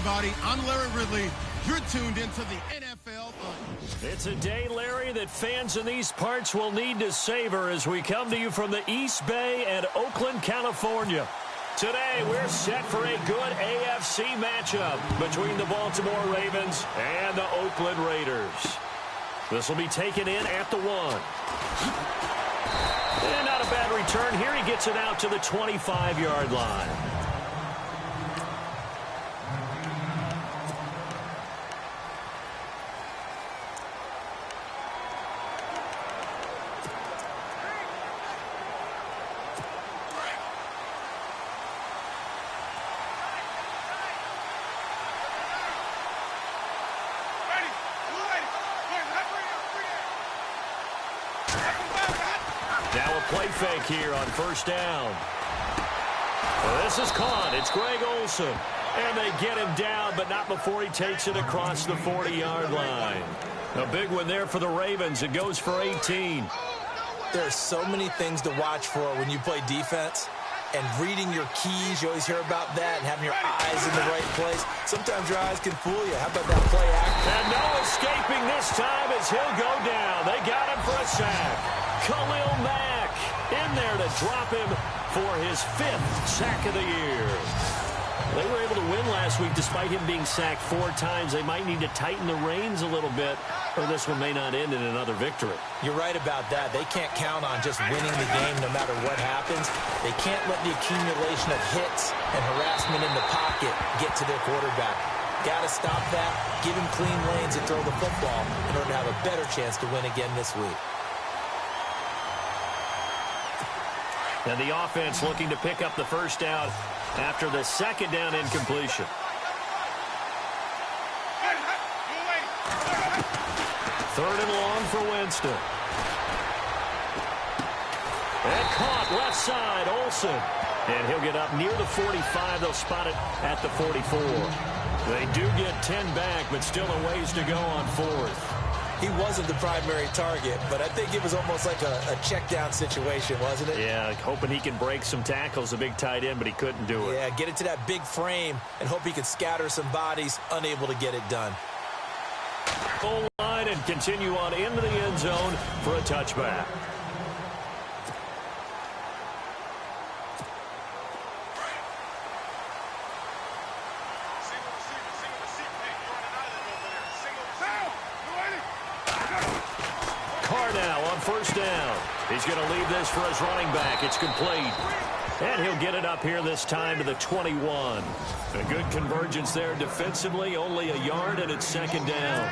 everybody. I'm Larry Ridley. You're tuned into the NFL. It's a day, Larry, that fans in these parts will need to savor as we come to you from the East Bay and Oakland, California. Today, we're set for a good AFC matchup between the Baltimore Ravens and the Oakland Raiders. This will be taken in at the 1. And not a bad return here. He gets it out to the 25-yard line. Now a play fake here on first down. This is caught. It's Greg Olsen. And they get him down, but not before he takes it across the 40-yard line. A big one there for the Ravens. It goes for 18. There are so many things to watch for when you play defense. And reading your keys, you always hear about that, and having your eyes in the right place. Sometimes your eyes can fool you. How about that play action? And no escaping this time as he'll go down. They got him for a sack. Khalil Mack in there to drop him for his 5th sack of the year. They were able to win last week despite him being sacked 4 times. They might need to tighten the reins a little bit, or this one may not end in another victory. You're right about that. They can't count on just winning the game no matter what happens. They can't let the accumulation of hits and harassment in the pocket get to their quarterback. Got to stop that, give him clean lanes and throw the football in order to have a better chance to win again this week. And the offense looking to pick up the first down after the second down incompletion. Third and long for Winston. And caught left side, Olsen. And he'll get up near the 45. They'll spot it at the 44. They do get 10 back, but still a ways to go on 4th. He wasn't the primary target, but I think it was almost like a check-down situation, wasn't it? Yeah, hoping he can break some tackles, a big tight end, but he couldn't do it. Yeah, get into that big frame and hope he can scatter some bodies, unable to get it done. Full line and continue on into the end zone for a touchback. First down. He's going to leave this for his running back. It's complete. And he'll get it up here this time to the 21. A good convergence there defensively. Only a yard, and it's second down.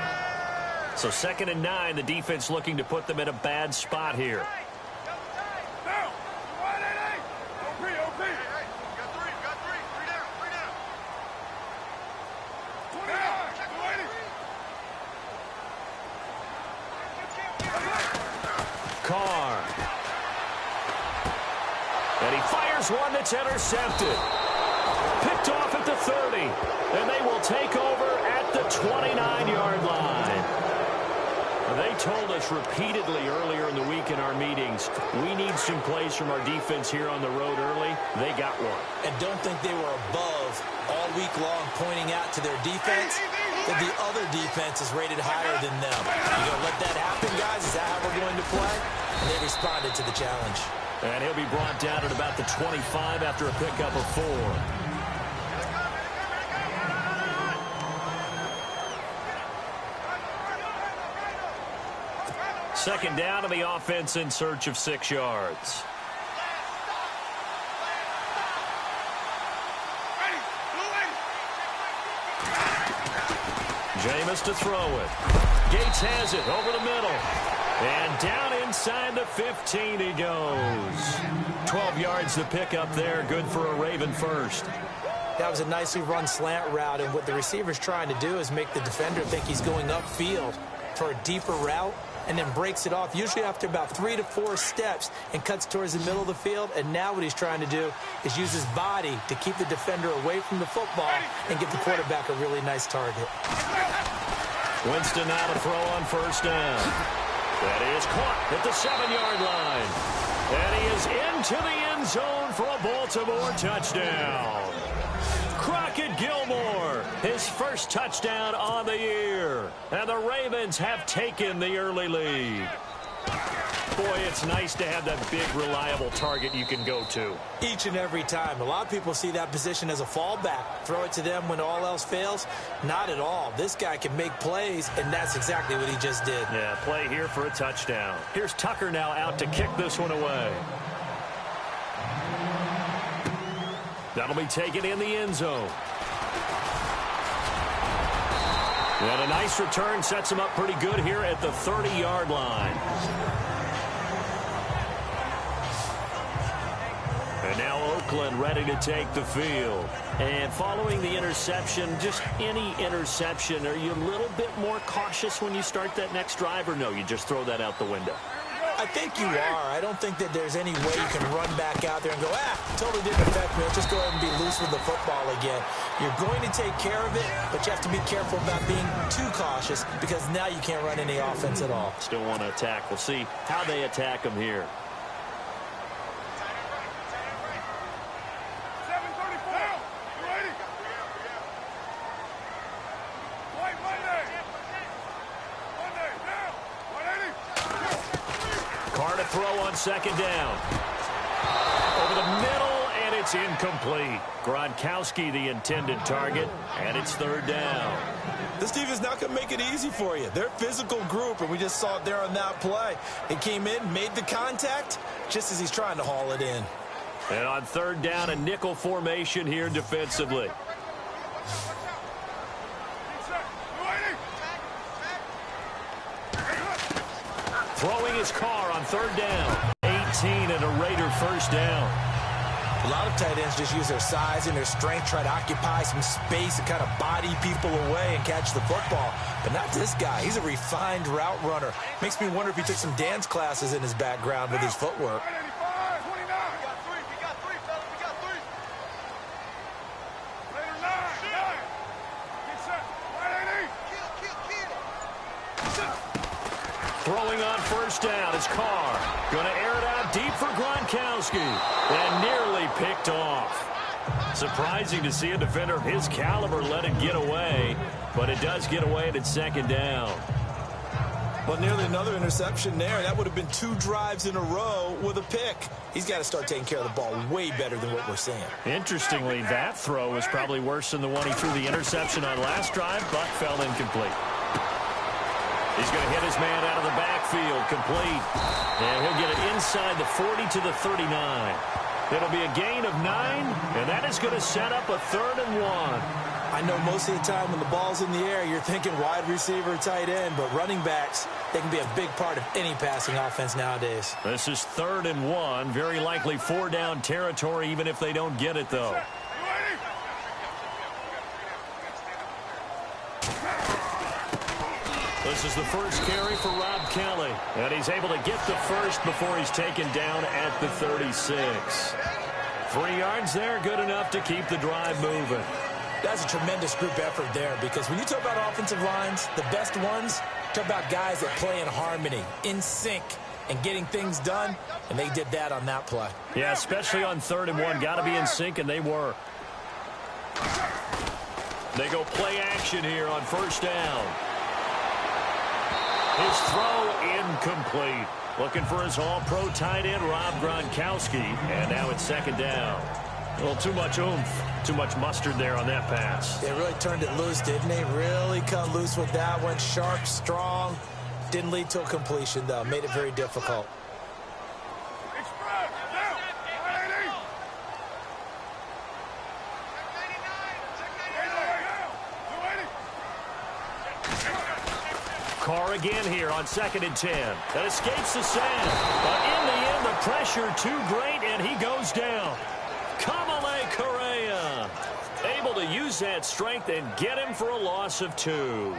So 2nd and 9. The defense looking to put them in a bad spot here. Carr. And he fires one that's intercepted. Picked off at the 30. And they will take over at the 29-yard line. They told us repeatedly earlier in the week in our meetings, we need some plays from our defense here on the road early. They got one. And don't think they were above all week long pointing out to their defense that the other defense is rated higher than them. You going to let that happen, guys? Is that how we're going to play? And they responded to the challenge. And he'll be brought down at about the 25 after a pickup of 4. Second down, and the offense in search of 6 yards. Jameis to throw it. Gates has it over the middle. And down inside the 15 he goes. 12 yards to pick up there. Good for a Raven first. That was a nicely run slant route, and what the receiver's trying to do is make the defender think he's going upfield for a deeper route, and then breaks it off, usually after about 3 to 4 steps, and cuts towards the middle of the field. And now what he's trying to do is use his body to keep the defender away from the football and give the quarterback a really nice target. Winston now to throw on first down. That is caught at the 7-yard line. And he is into the end zone for a Baltimore touchdown. Crockett Gilmore, his first touchdown on the year. And the Ravens have taken the early lead. Boy, it's nice to have that big, reliable target you can go to. Each and every time. A lot of people see that position as a fallback. Throw it to them when all else fails. Not at all. This guy can make plays, and that's exactly what he just did. Yeah, play here for a touchdown. Here's Tucker now out to kick this one away. That'll be taken in the end zone. And a nice return sets him up pretty good here at the 30-yard line. And now Oakland ready to take the field. And following the interception, just any interception, are you a little bit more cautious when you start that next drive, or no, you just throw that out the window? I think you are. I don't think that there's any way you can run back out there and go, totally didn't affect me. Let's just go ahead and be loose with the football again. You're going to take care of it, but you have to be careful about being too cautious because now you can't run any offense at all. Still want to attack. We'll see how they attack him here. Throw on second down. Over the middle, and it's incomplete. Gronkowski, the intended target, and it's third down. This defense not going to make it easy for you. They're a physical group, and we just saw it there on that play. It came in, made the contact, just as he's trying to haul it in. And on third down, a nickel formation here defensively. Throwing his car on third down. 18 and a Raider first down. A lot of tight ends just use their size and their strength, try to occupy some space and kind of body people away and catch the football. But not this guy. He's a refined route runner. Makes me wonder if he took some dance classes in his background with his footwork. Throwing on first down is Carr. Going to air it out deep for Gronkowski. And nearly picked off. Surprising to see a defender of his caliber let it get away. But it does get away and it's second down. Well, nearly another interception there. That would have been 2 drives in a row with a pick. He's got to start taking care of the ball way better than what we're seeing. Interestingly, that throw was probably worse than the one he threw the interception on last drive, but fell incomplete. He's going to hit his man out of the backfield, complete. And he'll get it inside the 40 to the 39. It'll be a gain of 9, and that is going to set up a 3rd and 1. I know most of the time when the ball's in the air, you're thinking wide receiver, tight end, but running backs, they can be a big part of any passing offense nowadays. This is 3rd and 1, very likely 4-down territory, even if they don't get it, though. This is the first carry for Rob Kelly, and he's able to get the first before he's taken down at the 36. 3 yards there, good enough to keep the drive moving. That's a tremendous group effort there because when you talk about offensive lines, the best ones, talk about guys that play in harmony, in sync, and getting things done, and they did that on that play. Yeah, especially on 3rd and 1. Got to be in sync, and they were. They go play action here on first down. His throw incomplete. Looking for his all-pro tight end, Rob Gronkowski. And now it's second down. A little too much oomph, too much mustard there on that pass. They really turned it loose, didn't they? Really cut loose with that one. Sharp, strong. Didn't lead to a completion, though. Made it very difficult. Carr again here on 2nd and 10. That escapes the sand. But in the end, the pressure too great, and he goes down. Kamale Correa able to use that strength and get him for a loss of 2.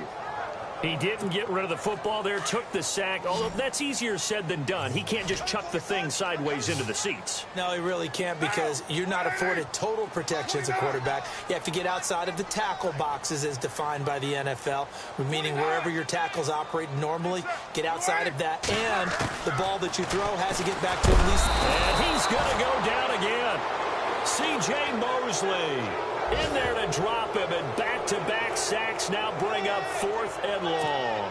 He didn't get rid of the football there, took the sack, although that's easier said than done. He can't just chuck the thing sideways into the seats. No, he really can't because you're not afforded total protection as a quarterback. You have to get outside of the tackle boxes as defined by the NFL, meaning wherever your tackles operate normally, get outside of that, and the ball that you throw has to get back to at least. And he's going to go down again. C.J. Mosley In there to drop him, and back-to-back sacks now bring up 4th and long.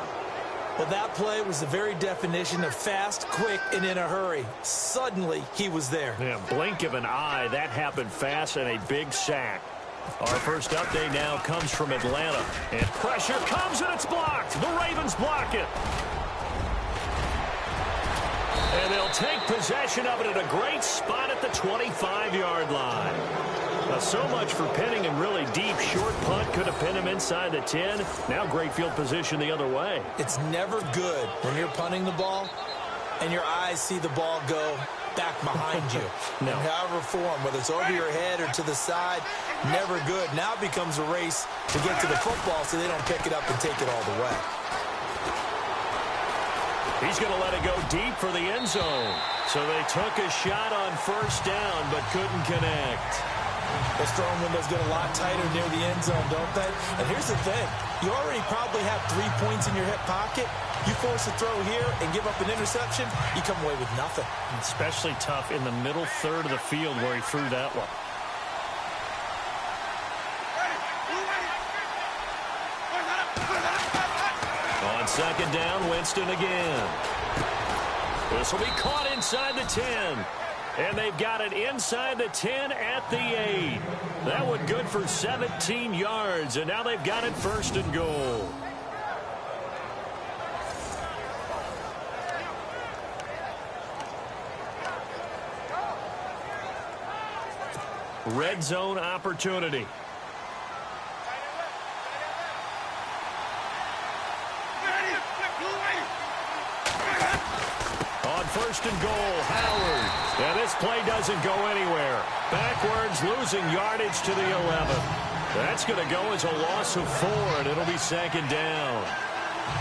Well, that play was the very definition of fast, quick, and in a hurry. Suddenly, he was there. Yeah, blink of an eye, that happened fast, and a big sack. Our first update now comes from Atlanta. And pressure comes, and it's blocked. The Ravens block it. And they'll take possession of it at a great spot at the 25-yard line. Now, so much for pinning him really deep. Short punt could have pinned him inside the 10. Now great field position the other way. It's never good when you're punting the ball and your eyes see the ball go back behind you. No. In however form, whether it's over your head or to the side, never good. Now it becomes a race to get to the football so they don't pick it up and take it all the way. He's going to let it go deep for the end zone. So they took a shot on first down but couldn't connect. Those throwing windows get a lot tighter near the end zone, don't they? And here's the thing. You already probably have 3 points in your hip pocket. You force a throw here and give up an interception, you come away with nothing. Especially tough in the middle third of the field where he threw that one. On second down, Winston again. This will be caught inside the 10. And they've got it inside the 10 at the 8. That one good for 17 yards. And now they've got it 1st and goal. Red zone opportunity. On 1st and goal, Howard. And this play doesn't go anywhere. Backwards, losing yardage to the 11. That's going to go as a loss of 4, and it'll be 2nd down.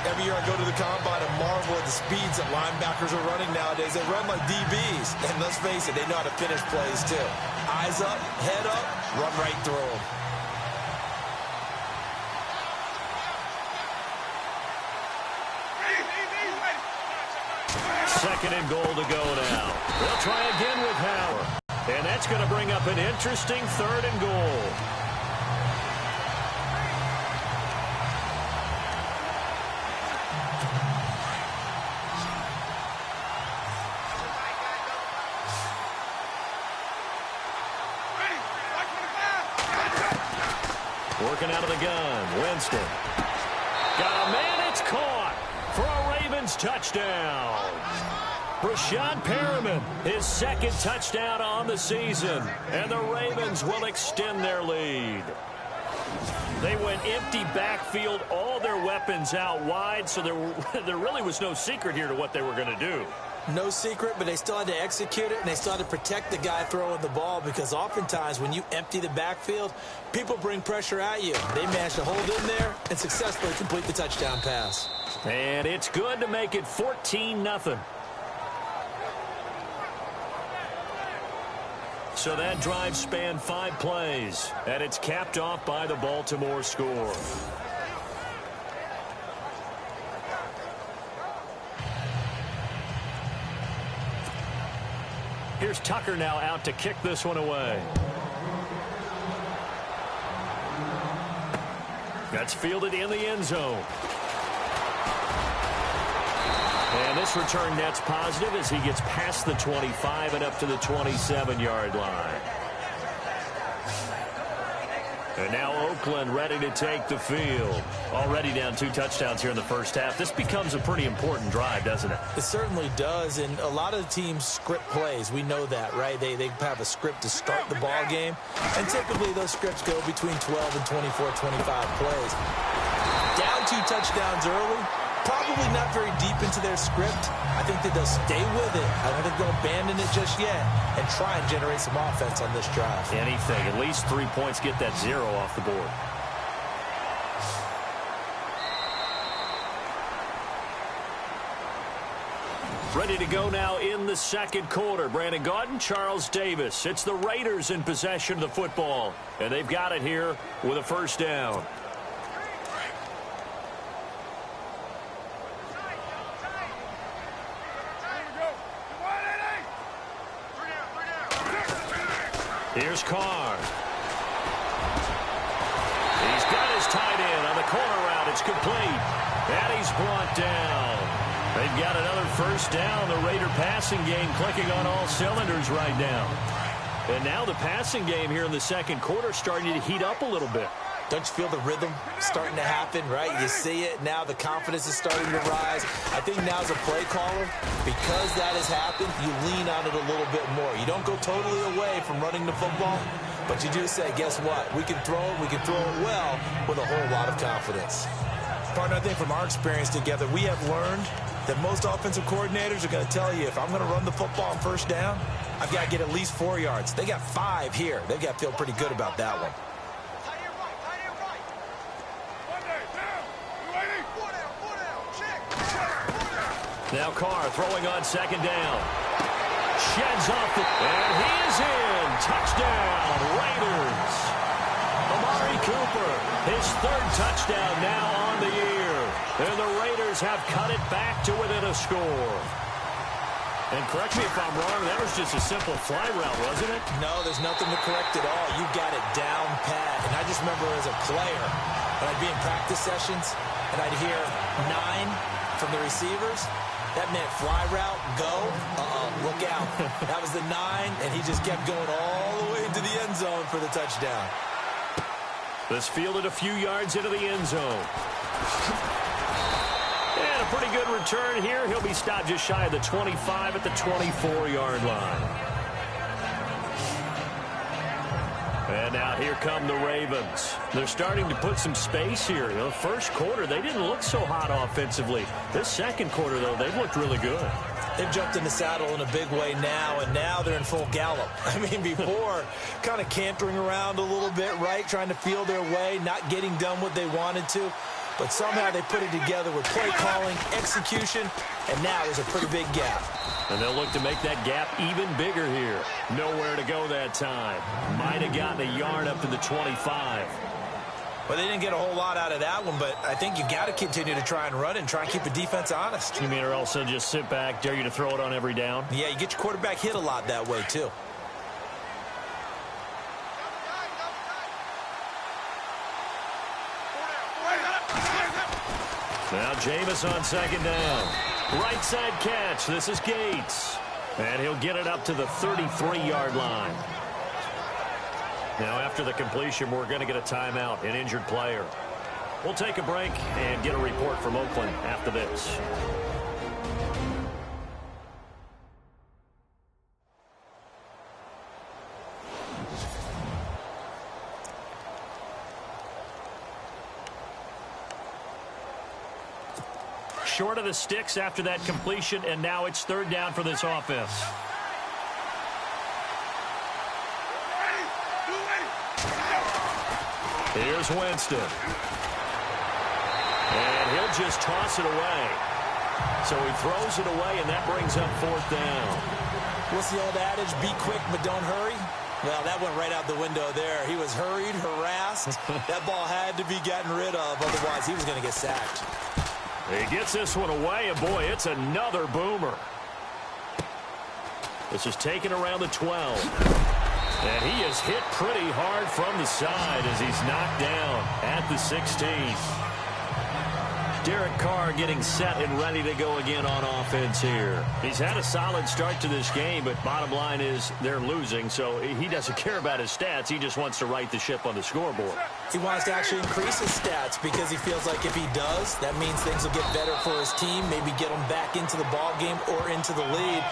Every year I go to the combine and marvel at the speeds that linebackers are running nowadays. They run like DBs. And let's face it, they know how to finish plays too. Eyes up, head up, run right through them. Second and goal to go now. They'll try again with Howard. And that's going to bring up an interesting 3rd and goal. Working out of the gun, Winston. Got a man, it's caught for a Ravens touchdown. Rashad Perriman, his 2nd touchdown on the season. And the Ravens will extend their lead. They went empty backfield, all their weapons out wide, so there really was no secret here to what they were going to do. No secret, but they still had to execute it, and they still had to protect the guy throwing the ball, because oftentimes when you empty the backfield, people bring pressure at you. They managed to hold in there and successfully complete the touchdown pass. And it's good to make it 14-0. So that drive spanned 5 plays, and it's capped off by the Baltimore score. Here's Tucker now out to kick this one away. That's fielded in the end zone. And this return net's positive as he gets past the 25 and up to the 27-yard line. And now Oakland ready to take the field. Already down 2 touchdowns here in the first half. This becomes a pretty important drive, doesn't it? It certainly does, and a lot of the teams script plays. We know that, right? They have a script to start the ball game, and typically those scripts go between 12 and 24, 25 plays. Down 2 touchdowns early, probably not very deep into their script. I think that they'll stay with it. I don't think they'll abandon it just yet and try and generate some offense on this drive. Anything. At least 3 points, get that 0 off the board. Ready to go now in the second quarter. Brandon Gaudin, Charles Davis. It's the Raiders in possession of the football, and they've got it here with a first down. Here's Carr. and it's complete. And he's brought down. They've got another first down. The Raider passing game clicking on all cylinders right now. And now the passing game here in the second quarter starting to heat up a little bit. Don't you feel the rhythm starting to happen, right? You see it. Now the confidence is starting to rise. I think now as a play caller, because that has happened, you lean on it a little bit more. You don't go totally away from running the football, but you do say, guess what? We can throw it well with a whole lot of confidence. Partner, I think from our experience together, we have learned that most offensive coordinators are going to tell you, if I'm going to run the football on first down, I've got to get at least 4 yards. They got 5 here. They've got to feel pretty good about that one. Now Carr throwing on second down. Sheds off and he is in. Touchdown, Raiders. Amari Cooper, his 3rd touchdown now on the year. And the Raiders have cut it back to within a score. And correct me if I'm wrong, that was just a simple fly route, wasn't it? No, there's nothing to correct at all. You got it down pat. And I just remember as a player, when I'd be in practice sessions, and I'd hear 9 from the receivers, that meant fly route, go, look out. That was the 9, and he just kept going all the way into the end zone for the touchdown. This fielded a few yards into the end zone. And a pretty good return here. He'll be stopped just shy of the 25 at the 24-yard line. And now here come the Ravens. They're starting to put some space here. The first quarter, they didn't look so hot offensively. This second quarter, though, they've looked really good. They've jumped in the saddle in a big way now, and now they're in full gallop. I mean, before, kind of cantering around a little bit, right, trying to feel their way, not getting done what they wanted to. But somehow they put it together with play calling, execution, and now there's a pretty big gap. And they'll look to make that gap even bigger here. Nowhere to go that time. Might have gotten a yard up to the 25. Well, they didn't get a whole lot out of that one, but I think you got to continue to try and run it and try and keep the defense honest. You mean or else they'll just sit back, dare you to throw it on every down? Yeah, you get your quarterback hit a lot that way, too. Now Jameis on second down. Right side catch. This is Gates. And he'll get it up to the 33-yard line. Now after the completion, we're going to get a timeout, an injured player. We'll take a break and get a report from Oakland after this. Short of the sticks after that completion, and now it's 3rd down for this offense. Here's Winston. And he'll just toss it away. So he throws it away, and that brings up 4th down. What's the old adage? Be quick, but don't hurry. Well, that went right out the window there. He was hurried, harassed. That ball had to be gotten rid of, otherwise he was going to get sacked. He gets this one away, and boy, it's another boomer. This is taken around the 12. And he is hit pretty hard from the side as he's knocked down at the 16. Derek Carr getting set and ready to go again on offense here. He's had a solid start to this game, but bottom line is they're losing, so he doesn't care about his stats. He just wants to right the ship on the scoreboard. He wants to actually increase his stats because he feels like if he does, that means things will get better for his team, maybe get him back into the ball game or into the lead.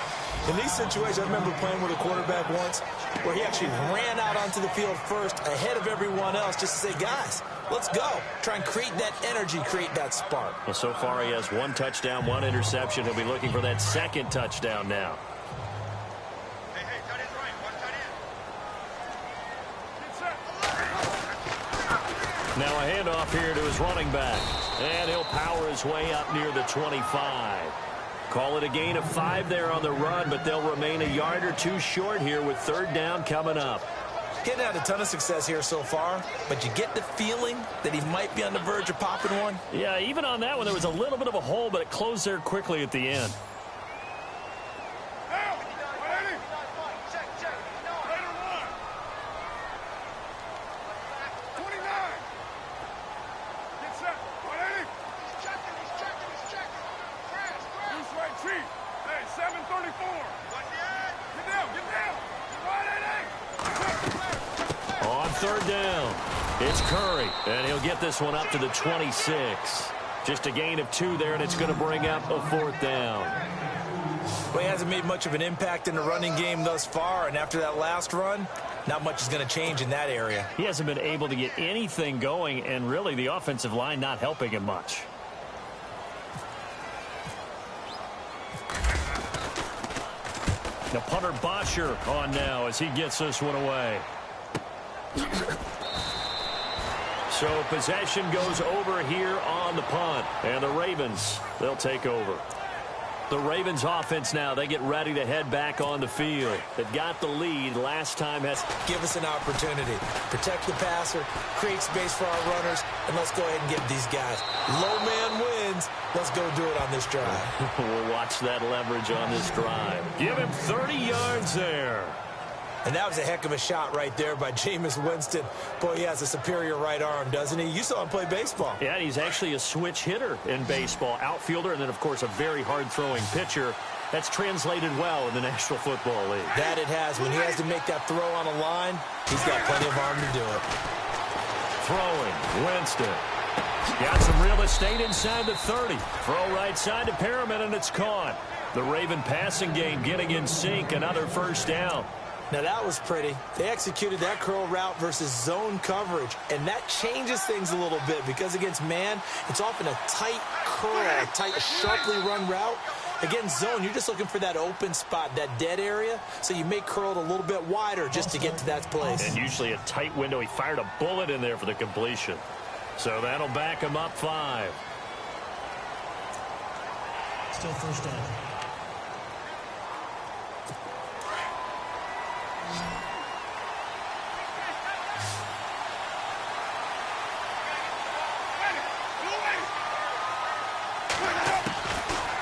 In these situations, I remember playing with a quarterback once where he actually ran out onto the field first ahead of everyone else just to say, guys, let's go. Try and create that energy, create that spark. Well, so far he has 1 touchdown, 1 interception. He'll be looking for that 2nd touchdown now. Hey, tight end's right. 1 tight end. Now a handoff here to his running back. And he'll power his way up near the 25. Call it a gain of 5 there on the run, but they'll remain a yard or 2 short here with 3rd down coming up. Getting had a ton of success here so far, but you get the feeling that he might be on the verge of popping one. Yeah, even on that one, there was a little bit of a hole, but it closed there quickly at the end. On third down, it's Curry, and he'll get this one up to the 26. Just a gain of 2 there, and it's going to bring up a 4th down. Well, he hasn't made much of an impact in the running game thus far, and after that last run, not much is going to change in that area. He hasn't been able to get anything going, and really the offensive line not helping him much. The punter Bosher on now as he gets this one away. So possession goes over here on the punt, and the Ravens, they'll take over. The Ravens offense now, they get ready to head back on the field. They've got the lead last time. Give us an opportunity. Protect the passer, create space for our runners, and let's go ahead and give these guys. Low man wins. Let's go do it on this drive. We'll watch that leverage on this drive. Give him 30 yards there. And that was a heck of a shot right there by Jameis Winston. Boy, he has a superior right arm, doesn't he? You saw him play baseball. Yeah, he's actually a switch hitter in baseball. Outfielder, and then, of course, a very hard-throwing pitcher. That's translated well in the National Football League. That it has. When he has to make that throw on a line, he's got plenty of arm to do it. Throwing, Winston. Got some real estate inside the 30. Throw right side to Perriman, and it's caught. The Raven passing game getting in sync. Another first down. Now, that was pretty. They executed that curl route versus zone coverage, and that changes things a little bit because against man, it's often a tight curl, a tight, sharply run route. Against zone, you're just looking for that open spot, that dead area, so you may curl it a little bit wider just to get to that place. And usually a tight window. He fired a bullet in there for the completion. So that'll back him up 5. Still first down.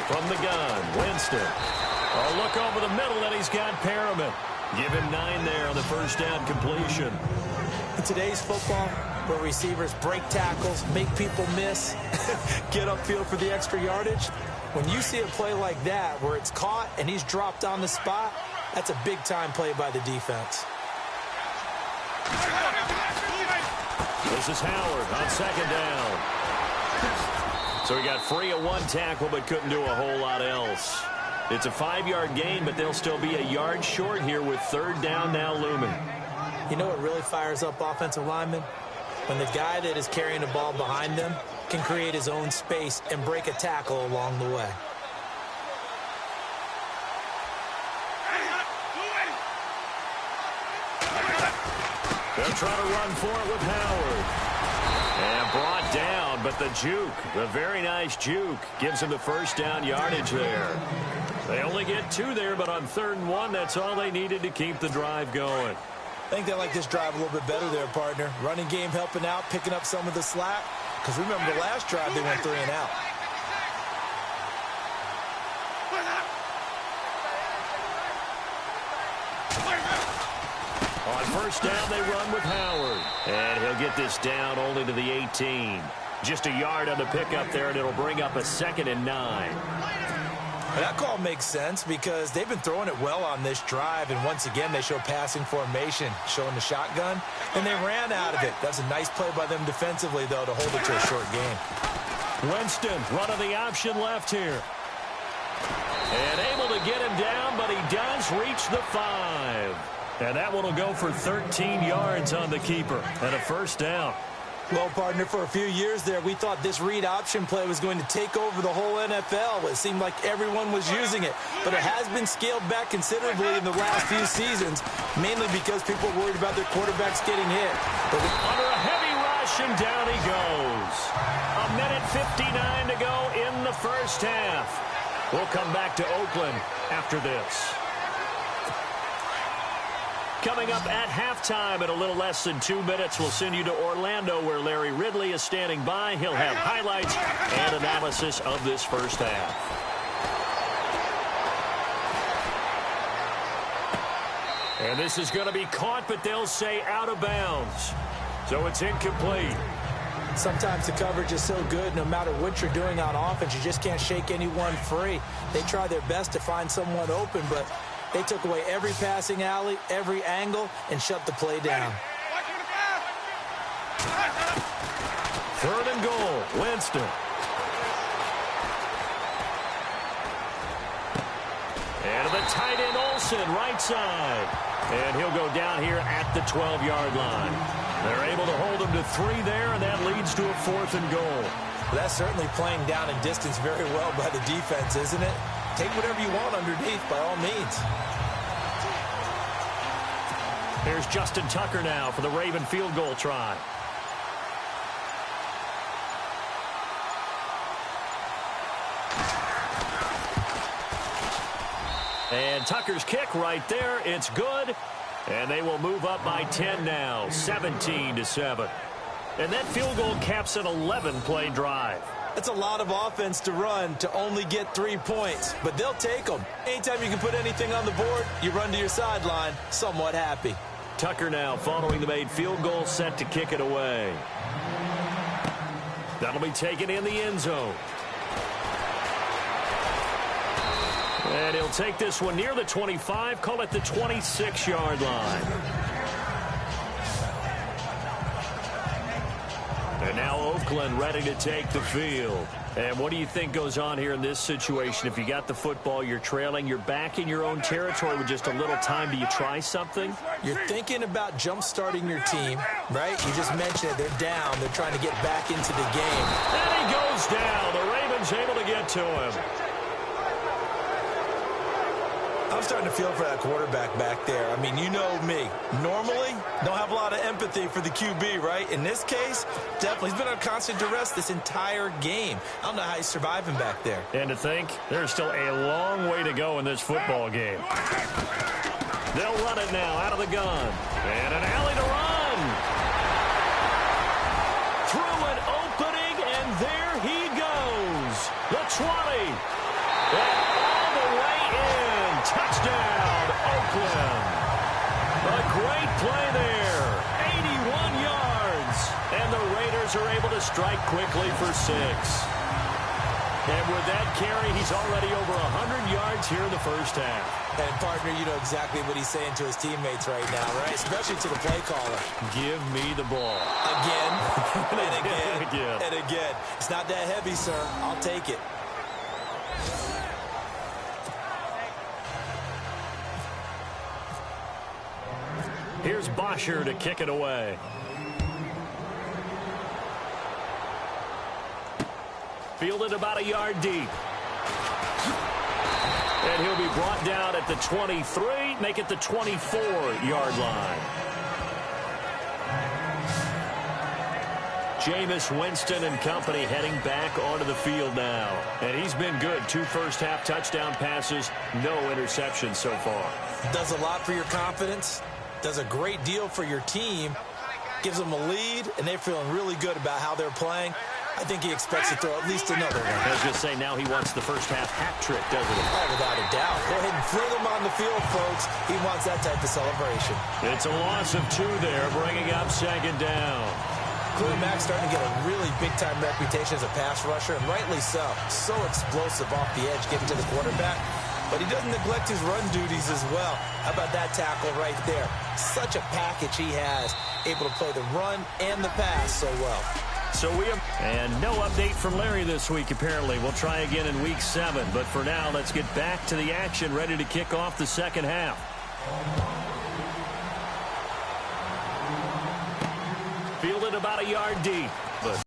From the gun, Winston. A look over the middle, and he's got Perriman. Give him 9 there on the first down completion. In today's football, where receivers break tackles, make people miss, get upfield for the extra yardage, when you see a play like that where it's caught and he's dropped on the spot, that's a big-time play by the defense. This is Howard on second down. So he got free of 1 tackle but couldn't do a whole lot else. It's a 5-yard gain, but they'll still be a yard short here with third down now looming. You know what really fires up offensive linemen? When the guy that is carrying the ball behind them can create his own space and break a tackle along the way. They'll try to run for it with Howard. And brought down, but the juke, the very nice juke, gives him the first down yardage there. They only get 2 there, but on 3rd and 1, that's all they needed to keep the drive going. I think they like this drive a little bit better there, partner. Running game helping out, picking up some of the slack. Because remember the last drive, they went 3 and out. On first down, they run with Howard. And he'll get this down only to the 18. Just a yard on the pickup there, and it'll bring up a 2nd and 9. That call makes sense because they've been throwing it well on this drive, and once again they show passing formation, showing the shotgun, and they ran out of it. That's a nice play by them defensively, though, to hold it to a short game. Winston running the option left here. And able to get him down, but he does reach the 5. And that one will go for 13 yards on the keeper and a first down. Well, partner, for a few years there, we thought this read option play was going to take over the whole NFL. It seemed like everyone was using it, but it has been scaled back considerably in the last few seasons, mainly because people are worried about their quarterbacks getting hit. But under a heavy rush, and down he goes. 1:59 to go in the first half. We'll come back to Oakland after this. Coming up at halftime in a little less than 2 minutes, we'll send you to Orlando where Larry Ridley is standing by. He'll have highlights and analysis of this first half. And this is going to be caught, but they'll say out of bounds. So it's incomplete. Sometimes the coverage is so good, no matter what you're doing on offense, you just can't shake anyone free. They try their best to find someone open, but they took away every passing alley, every angle, and shut the play down. 3rd and goal, Winston. And to the tight end, Olsen, right side. And he'll go down here at the 12-yard line. They're able to hold him to 3 there, and that leads to a 4th and goal. Well, that's certainly playing down in distance very well by the defense, isn't it? Take whatever you want underneath, by all means. Here's Justin Tucker now for the Raven field goal try. And Tucker's kick right there. It's good. And they will move up by 10 now, 17-7. And that field goal caps an 11-play drive. That's a lot of offense to run to only get 3 points, but they'll take them. Anytime you can put anything on the board, you run to your sideline, somewhat happy. Tucker now following the made field goal, set to kick it away. That'll be taken in the end zone. And he'll take this one near the 25, call it the 26-yard line. And now Oakland ready to take the field. And what do you think goes on here in this situation? If you got the football, you're trailing, you're back in your own territory with just a little time. Do you try something? You're thinking about jump-starting your team, right? You just mentioned it. They're down. They're trying to get back into the game. And he goes down. The Ravens able to get to him. I'm starting to feel for that quarterback back there. I mean, you know me. Normally, don't have a lot of empathy for the QB, right? In this case, definitely. He's been on constant duress this entire game. I don't know how he's surviving back there. And to think, there's still a long way to go in this football game. They'll run it now out of the gun. And an alley to run. Through an opening, and there he goes. The 20. And all the way in. Touchdown, Oakland. A great play there. 81 yards. And the Raiders are able to strike quickly for 6. And with that carry, he's already over 100 yards here in the first half. And, partner, you know exactly what he's saying to his teammates right now, right? Especially to the play caller. Give me the ball. Again, and again, again. and again. It's not that heavy, sir. I'll take it. Here's Bosher to kick it away. Fielded about a yard deep. And he'll be brought down at the 23, make it the 24-yard line. Jameis Winston and company heading back onto the field now. And he's been good. 2 first-half touchdown passes, no interceptions so far. Does a lot for your confidence. Does a great deal for your team. Gives them a lead, and they're feeling really good about how they're playing. I think he expects to throw at least another one. I was going to say, now he wants the first-half hat trick, doesn't he? Oh, without a doubt. Go ahead and fling him on the field, folks. He wants that type of celebration. It's a loss of 2 there, bringing up 2nd down. Khalil Mack's starting to get a really big-time reputation as a pass rusher, and rightly so. So explosive off the edge, getting to the quarterback. But he doesn't neglect his run duties as well. How about that tackle right there? Such a package he has, able to play the run and the pass so well. So we have, and no update from Larry this week, apparently. We'll try again in week 7. But for now, let's get back to the action, ready to kick off the second half. Fielded about a yard deep. But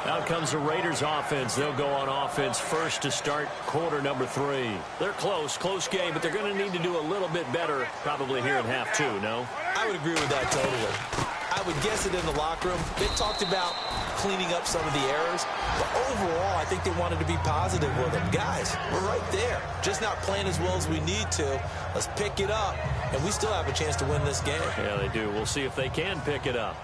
out comes the Raiders offense. They'll go on offense first to start quarter number 3. They're close game, but they're going to need to do a little bit better probably here in half 2, no? I would agree with that totally. I would guess it in the locker room. They talked about cleaning up some of the errors, but overall, I think they wanted to be positive with them. Guys, we're right there. Just not playing as well as we need to. Let's pick it up, and we still have a chance to win this game. Yeah, they do. We'll see if they can pick it up.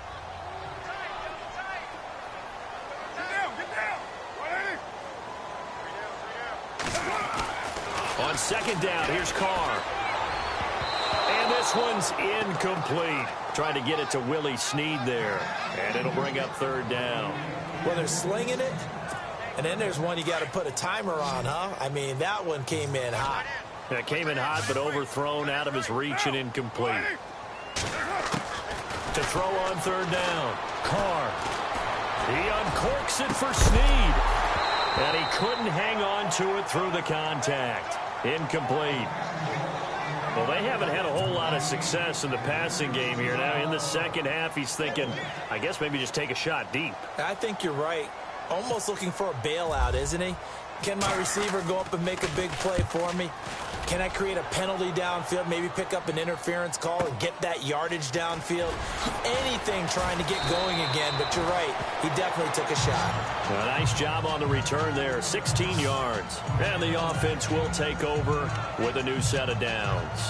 On 2nd down, here's Carr. And this one's incomplete. Trying to get it to Willie Snead there. And it'll bring up third down. Well, they're slinging it. And then there's one you got to put a timer on, huh? I mean, that one came in hot. It came in hot, but overthrown, out of his reach and incomplete. To throw on third down. Carr. He uncorks it for Snead. And he couldn't hang on to it through the contact. Incomplete. Well, they haven't had a whole lot of success in the passing game here. Now, in the second half, he's thinking, I guess maybe just take a shot deep. I think you're right. Almost looking for a bailout, isn't he? Can my receiver go up and make a big play for me? Can I create a penalty downfield, maybe pick up an interference call and get that yardage downfield? Anything trying to get going again, but you're right. He definitely took a shot. A nice job on the return there, 16 yards. And the offense will take over with a new set of downs.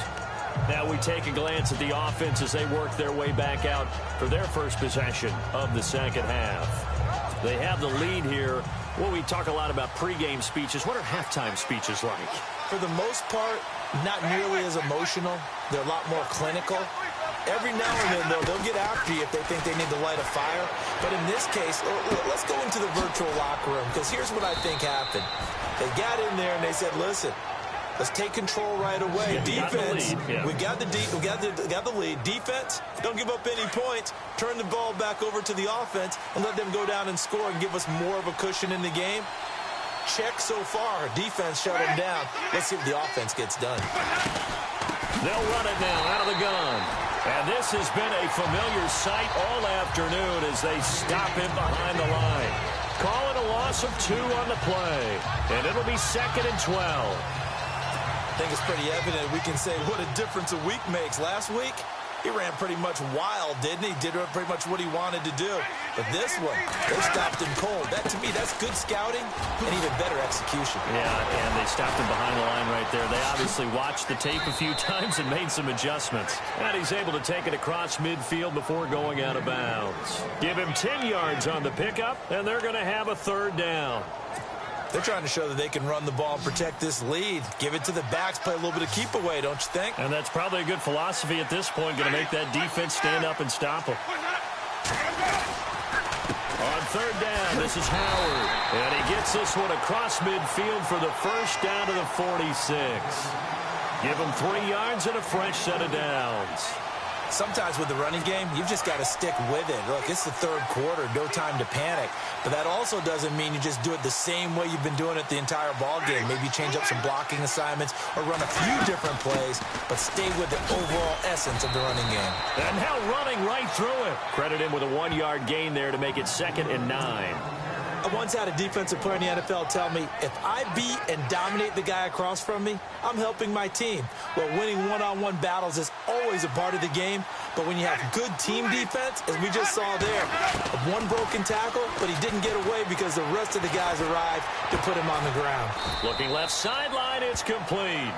Now we take a glance at the offense as they work their way back out for their first possession of the second half. They have the lead here. Well, we talk a lot about pregame speeches. What are halftime speeches like? For the most part, not nearly as emotional. They're a lot more clinical. Every now and then, though, they'll get after you if they think they need to light a fire. But in this case, let's go into the virtual locker room, because here's what I think happened. They got in there and they said, listen, let's take control right away. Defense, we got the lead. Defense, don't give up any points. Turn the ball back over to the offense and let them go down and score and give us more of a cushion in the game. Check so far. Defense shut them down. Let's see if the offense gets done. They'll run it now out of the gun. And this has been a familiar sight all afternoon as they stop him behind the line. Call it a loss of 2 on the play. And it'll be 2nd and 12. I think it's pretty evident we can say what a difference a week makes. Last week, he ran pretty much wild, didn't he? Did pretty much what he wanted to do. But this one, they stopped him cold. That, to me, that's good scouting and even better execution. Yeah, and they stopped him behind the line right there. They obviously watched the tape a few times and made some adjustments. And he's able to take it across midfield before going out of bounds. Give him 10 yards on the pickup, and they're going to have a third down. They're trying to show that they can run the ball and protect this lead. Give it to the backs, play a little bit of keep away, don't you think? And that's probably a good philosophy at this point, going to make that defense stand up and stop them. On third down, this is Howard. And he gets this one across midfield for the first down to the 46. Give him 3 yards and a fresh set of downs. Sometimes with the running game, you've just got to stick with it. Look, it's the third quarter, no time to panic. But that also doesn't mean you just do it the same way you've been doing it the entire ball game. Maybe change up some blocking assignments or run a few different plays, but stay with the overall essence of the running game. And now running right through it. Credit him with a 1-yard gain there to make it 2nd and 9. I once had a defensive player in the NFL tell me, if I beat and dominate the guy across from me, I'm helping my team. Well, winning one-on-one battles is always a part of the game, but when you have good team defense, as we just saw there, one broken tackle, but he didn't get away because the rest of the guys arrived to put him on the ground. Looking left sideline, it's complete.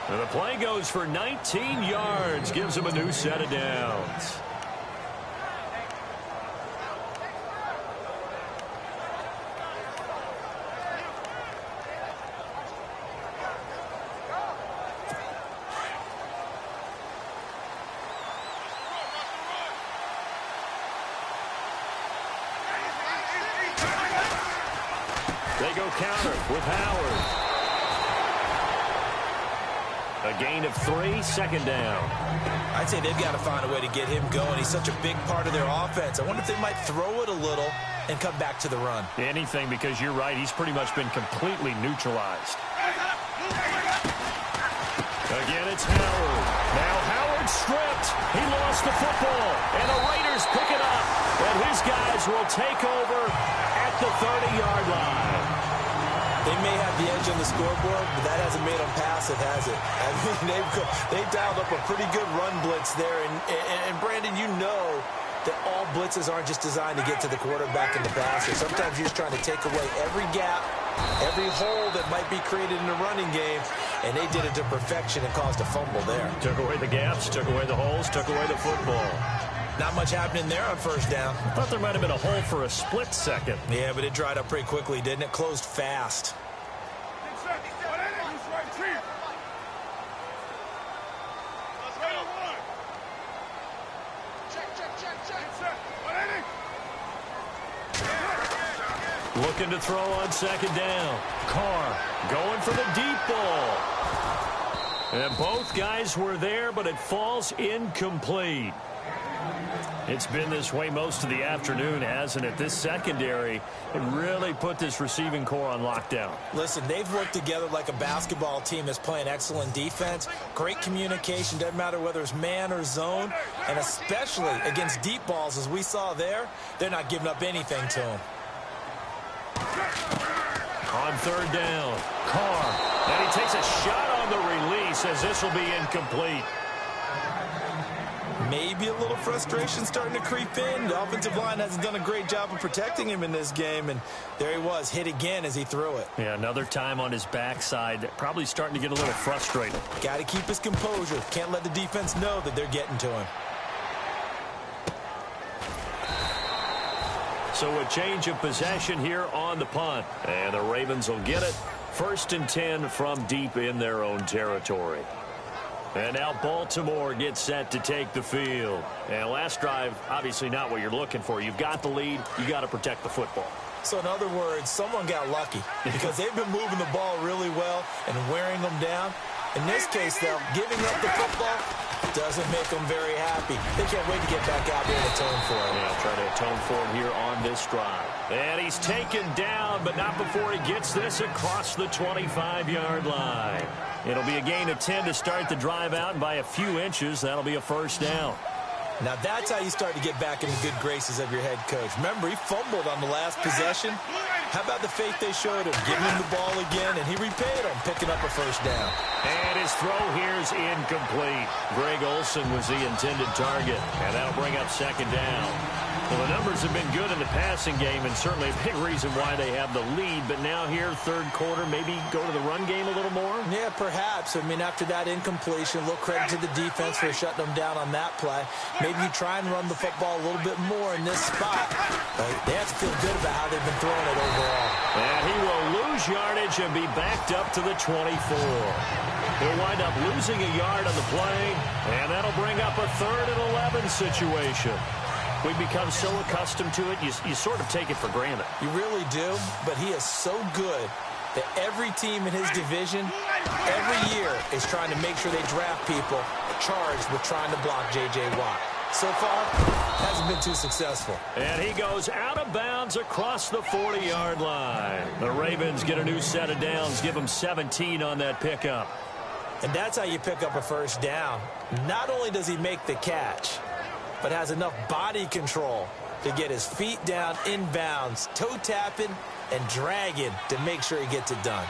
And the play goes for 19 yards, gives him a new set of downs. They go counter with Howard. A gain of 3, 2nd down. I'd say they've got to find a way to get him going. He's such a big part of their offense. I wonder if they might throw it a little and come back to the run. Anything, because you're right. He's pretty much been completely neutralized. Again, it's Howard. Now Howard stripped. He lost the football. And the Raiders pick it up. And his guys will take over at the 30-yard line. They may have the edge on the scoreboard, but that hasn't made them passive, has it? I mean, they've dialed up a pretty good run blitz there. And Brandon, you know that all blitzes aren't just designed to get to the quarterback and the passer. Sometimes you're just trying to take away every gap, every hole that might be created in the running game, and they did it to perfection and caused a fumble there. Took away the gaps, took away the holes, took away the football. Not much happening there on first down. I thought there might have been a hole for a split second. Yeah, but it dried up pretty quickly, didn't it? Closed fast. Looking to throw on second down. Carr going for the deep ball. And both guys were there, but it falls incomplete. It's been this way most of the afternoon, hasn't it? This secondary, it really put this receiving core on lockdown. Listen, they've worked together like a basketball team that's playing excellent defense. Great communication, doesn't matter whether it's man or zone. And especially against deep balls, as we saw there, they're not giving up anything to them. On third down, Carr. And he takes a shot on the release as this will be incomplete. Maybe a little frustration starting to creep in. The offensive line hasn't done a great job of protecting him in this game, and there he was, hit again as he threw it. Yeah, another time on his backside, probably starting to get a little frustrated. Got to keep his composure. Can't let the defense know that they're getting to him. So a change of possession here on the punt, and the Ravens will get it. 1st and 10 from deep in their own territory. And now Baltimore gets set to take the field. And last drive, obviously not what you're looking for. You've got the lead. You got to protect the football. So in other words, someone got lucky because they've been moving the ball really well and wearing them down. In this case, though, giving up the football doesn't make them very happy. They can't wait to get back out there and atone for it. Yeah, try to atone for it here on this drive. And he's taken down, but not before he gets this across the 25-yard line. It'll be a gain of 10 to start the drive out, and by a few inches, that'll be a first down. Now that's how you start to get back in the good graces of your head coach. Remember, he fumbled on the last possession. How about the faith they showed him, giving him the ball again, and he repaid him, picking up a first down. And his throw here's incomplete. Greg Olsen was the intended target, and that'll bring up second down. Well, the numbers have been good in the passing game, and certainly a big reason why they have the lead. But now here, third quarter, maybe go to the run game a little more? Yeah, perhaps. I mean, after that incompletion, a little credit to the defense for shutting them down on that play. Maybe you try and run the football a little bit more in this spot. But they have to feel good about how they've been throwing it overall. And he will lose yardage and be backed up to the 24. He'll wind up losing a yard on the play, and that'll bring up a 3rd and 11 situation. We've become so accustomed to it, you sort of take it for granted. You really do, but he is so good that every team in his division, every year, is trying to make sure they draft people charged with trying to block J.J. Watt. So far, hasn't been too successful. And he goes out of bounds across the 40-yard line. The Ravens get a new set of downs, give them 17 on that pickup. And that's how you pick up a first down. Not only does he make the catch, but has enough body control to get his feet down inbounds, toe tapping and dragging to make sure he gets it done.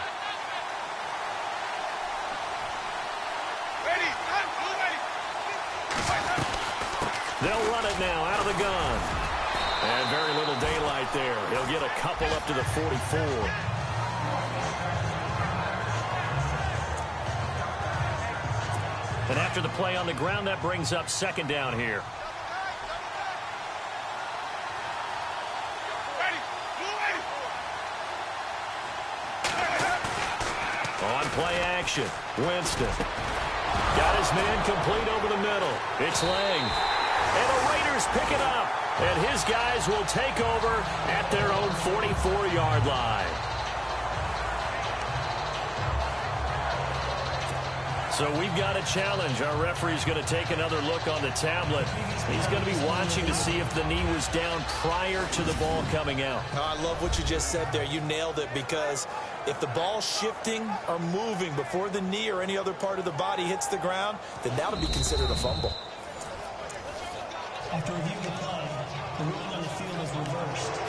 They'll run it now out of the gun. And very little daylight there. He'll get a couple up to the 44. And after the play on the ground, that brings up second down here. On play action, Winston. Got his man complete over the middle. It's Lang. And the Raiders pick it up. And his guys will take over at their own 44-yard line. So we've got a challenge. Our referee's going to take another look on the tablet. He's going to be watching to see if the knee was down prior to the ball coming out. I love what you just said there. You nailed it, because if the ball's shifting or moving before the knee or any other part of the body hits the ground, then that'll be considered a fumble. After reviewing the play, the ruling on the field is reversed.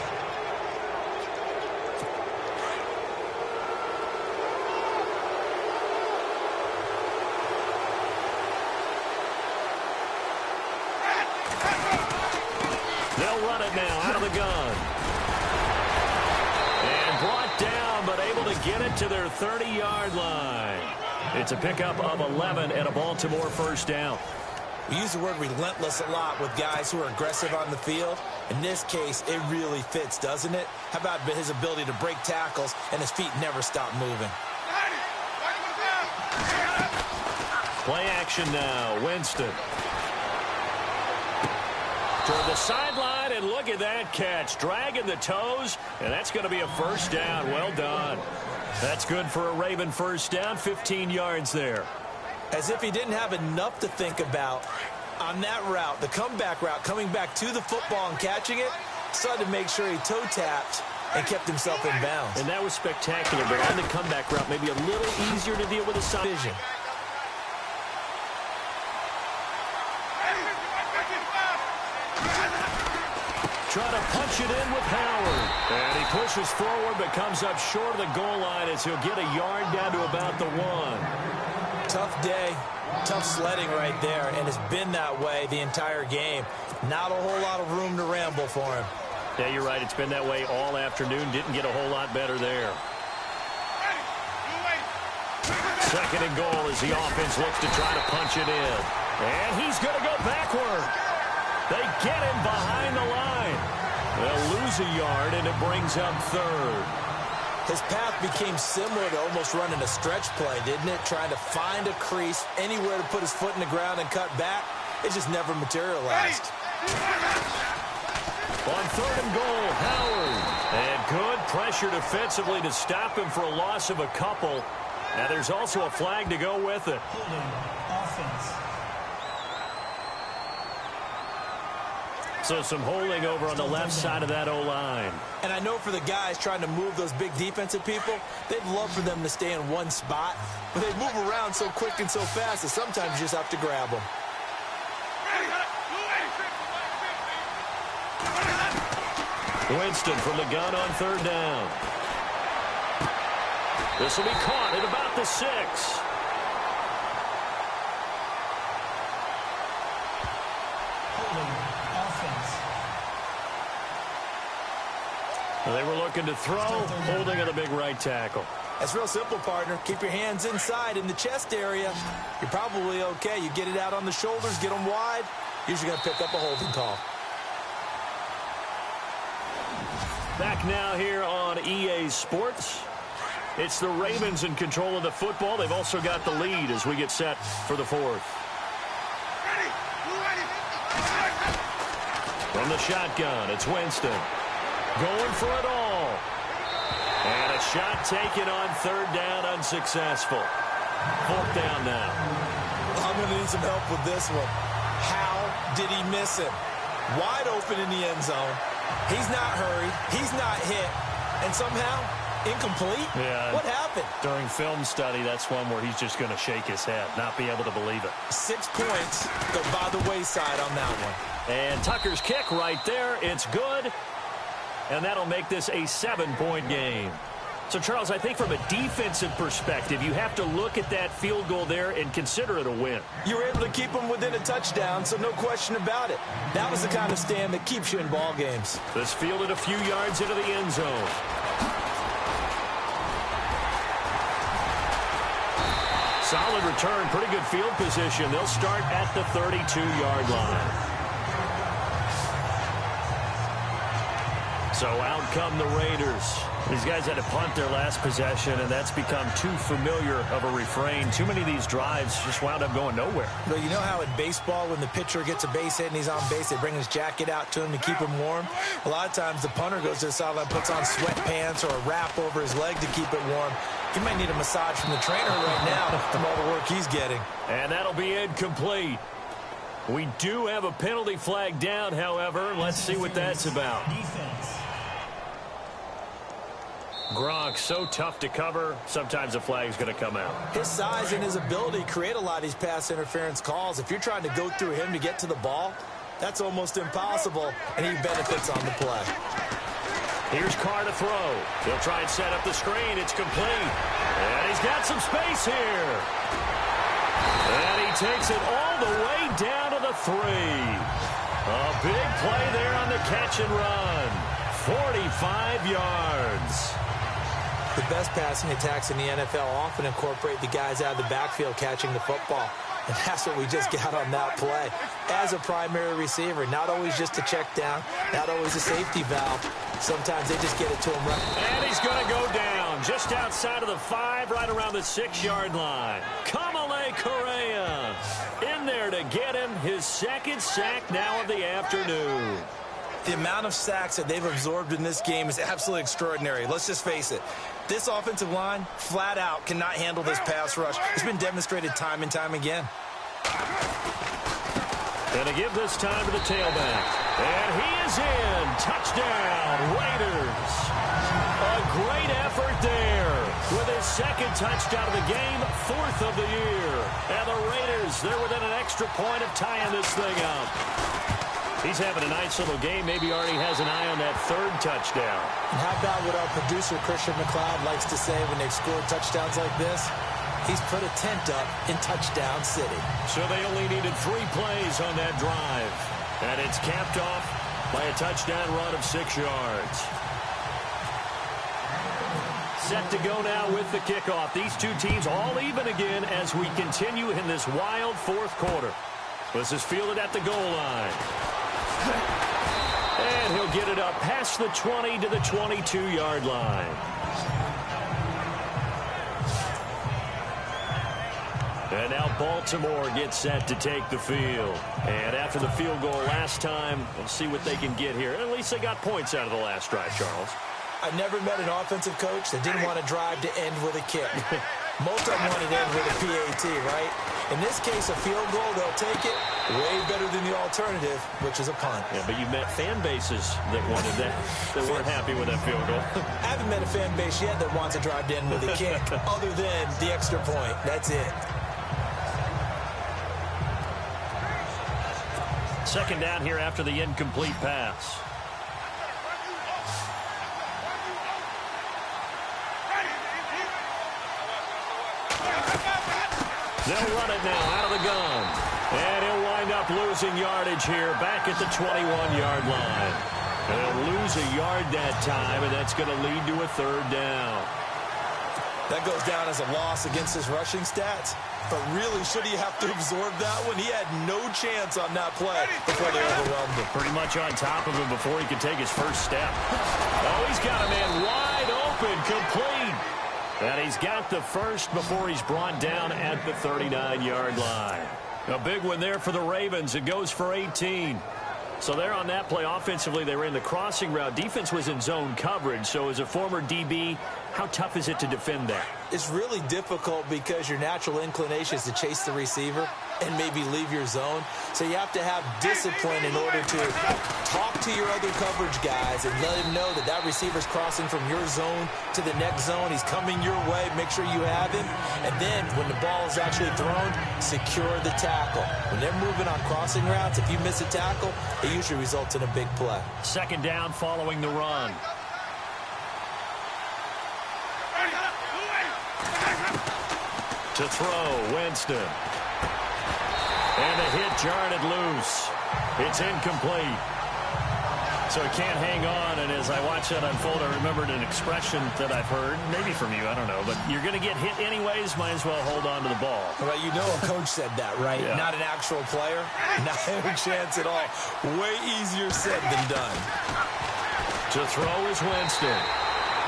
They'll run it now out of the gun. And brought down, but able to get it to their 30-yard line. It's a pickup of 11 and a Baltimore first down. We use the word relentless a lot with guys who are aggressive on the field. In this case, it really fits, doesn't it? How about his ability to break tackles and his feet never stop moving? Play action now, Winston. Toward the sideline, right, and look at that catch. Dragging the toes, and that's going to be a first down. Well done. That's good for a Raven first down, 15 yards there. As if he didn't have enough to think about on that route, the comeback route, coming back to the football and catching it, decided to make sure he toe tapped and kept himself in bounds. And that was spectacular, but on the comeback route, maybe a little easier to deal with the vision. Trying to punch it in with Howard. And he pushes forward but comes up short of the goal line as he'll get a yard down to about the 1. Tough day, tough sledding right there, and it's been that way the entire game. Not a whole lot of room to ramble for him. Yeah, you're right. It's been that way all afternoon. Didn't get a whole lot better there. Second and goal as the offense looks to try to punch it in. And he's going to go backward. They get him behind the line. They'll lose a yard, and it brings up third. His path became similar to almost running a stretch play, didn't it? Trying to find a crease, anywhere to put his foot in the ground and cut back. It just never materialized. On third and goal, Howard. And good pressure defensively to stop him for a loss of a couple. Now there's also a flag to go with it. Holding offense. So some holding over on the left side of that O-line. And I know for the guys trying to move those big defensive people, they'd love for them to stay in one spot, but they move around so quick and so fast that sometimes you just have to grab them. Winston from the gun on third down. This will be caught at about the 6. They were looking to throw, holding on the big right tackle. That's real simple, partner. Keep your hands inside in the chest area. You're probably okay. You get it out on the shoulders, get them wide. Usually going to pick up a holding call. Back now here on EA Sports. It's the Ravens in control of the football. They've also got the lead as we get set for the 4th. From the shotgun, it's Winston. Going for it all. And a shot taken on third down, unsuccessful. 4th down now. I'm going to need some help with this one. How did he miss him? Wide open in the end zone. He's not hurried. He's not hit. And somehow, incomplete? Yeah. What happened? During film study, that's one where he's just going to shake his head, not be able to believe it. 6 points go by the wayside on that one. And Tucker's kick right there. It's good. And that'll make this a 7-point game. So, Charles, I think from a defensive perspective, you have to look at that field goal there and consider it a win. You were able to keep them within a touchdown, so no question about it. That was the kind of stand that keeps you in ball games. This fielded a few yards into the end zone. Solid return, pretty good field position. They'll start at the 32-yard line. So out come the Raiders. These guys had to punt their last possession, and that's become too familiar of a refrain. Too many of these drives just wound up going nowhere. Well, you know how in baseball, when the pitcher gets a base hit and he's on base, they bring his jacket out to him to keep him warm? A lot of times the punter goes to the sideline, puts on sweatpants or a wrap over his leg to keep it warm. He might need a massage from the trainer right now from all the work he's getting. And that'll be incomplete. We do have a penalty flag down, however. Let's see what that's about. Gronk, so tough to cover. Sometimes the flag's going to come out. His size and his ability create a lot of these pass interference calls. If you're trying to go through him to get to the ball, that's almost impossible, and he benefits on the play. Here's Carr to throw. He'll try and set up the screen. It's complete. And he's got some space here. And he takes it all the way down to the 3. A big play there on the catch and run. 45 yards. The best passing attacks in the NFL often incorporate the guys out of the backfield catching the football. And that's what we just got on that play. As a primary receiver, not always just a check down, not always a safety valve. Sometimes they just get it to him right. And he's going to go down just outside of the 5, right around the 6-yard line. Kamale Correa in there to get him his second sack now of the afternoon. The amount of sacks that they've absorbed in this game is absolutely extraordinary. Let's just face it. This offensive line, flat out, cannot handle this pass rush. It's been demonstrated time and time again. Gonna give this time to the tailback. And he is in. Touchdown, Raiders. A great effort there. With his second touchdown of the game, 4th of the year. And the Raiders, they're within an extra point of tying this thing up. He's having a nice little game. Maybe already has an eye on that 3rd touchdown. And how about what our producer, Christian McLeod, likes to say when they've scored touchdowns like this? He's put a tent up in Touchdown City. So they only needed 3 plays on that drive. And it's capped off by a touchdown run of 6 yards. Set to go now with the kickoff. These two teams all even again as we continue in this wild 4th quarter. This is fielded at the goal line. And he'll get it up past the 20 to the 22-yard line. And now Baltimore gets set to take the field. And after the field goal last time, we'll see what they can get here. At least they got points out of the last drive, Charles. I've never met an offensive coach that didn't want to drive to end with a kick. Most of them want to end with a PAT, right? In this case, a field goal, they'll take it way better than the alternative, which is a punt. Yeah, but you've met fan bases that wanted that, that weren't happy with that field goal. I haven't met a fan base yet that wants to drive to end with a kick, other than the extra point. That's it. Second down here after the incomplete pass. They'll run it now out of the gun. And he'll wind up losing yardage here back at the 21-yard line. And they'll lose a yard that time, and that's going to lead to a 3rd down. That goes down as a loss against his rushing stats. But really, should he have to absorb that one? He had no chance on that play before they overwhelmed him. Pretty much on top of him before he could take his first step. Oh, he's got a man wide open, complete. And he's got the first before he's brought down at the 39-yard line. A big one there for the Ravens. It goes for 18. So there on that play, offensively, they ran the crossing route. Defense was in zone coverage. So as a former DB, how tough is it to defend that? It's really difficult because your natural inclination is to chase the receiver and maybe leave your zone. So you have to have discipline in order to talk to your other coverage guys and let him know that that receiver's crossing from your zone to the next zone. He's coming your way. Make sure you have him. And then when the ball is actually thrown, secure the tackle. When they're moving on crossing routes, if you miss a tackle, it usually results in a big play. Second down following the run. To throw, Winston. And the hit jarred it loose. It's incomplete. So he can't hang on, and as I watch that unfold, I remembered an expression that I've heard, maybe from you, I don't know, but you're going to get hit anyways, might as well hold on to the ball. Well, you know a coach said that, right? Yeah. Not an actual player. Not a chance at all. Way easier said than done. To throw is Winston.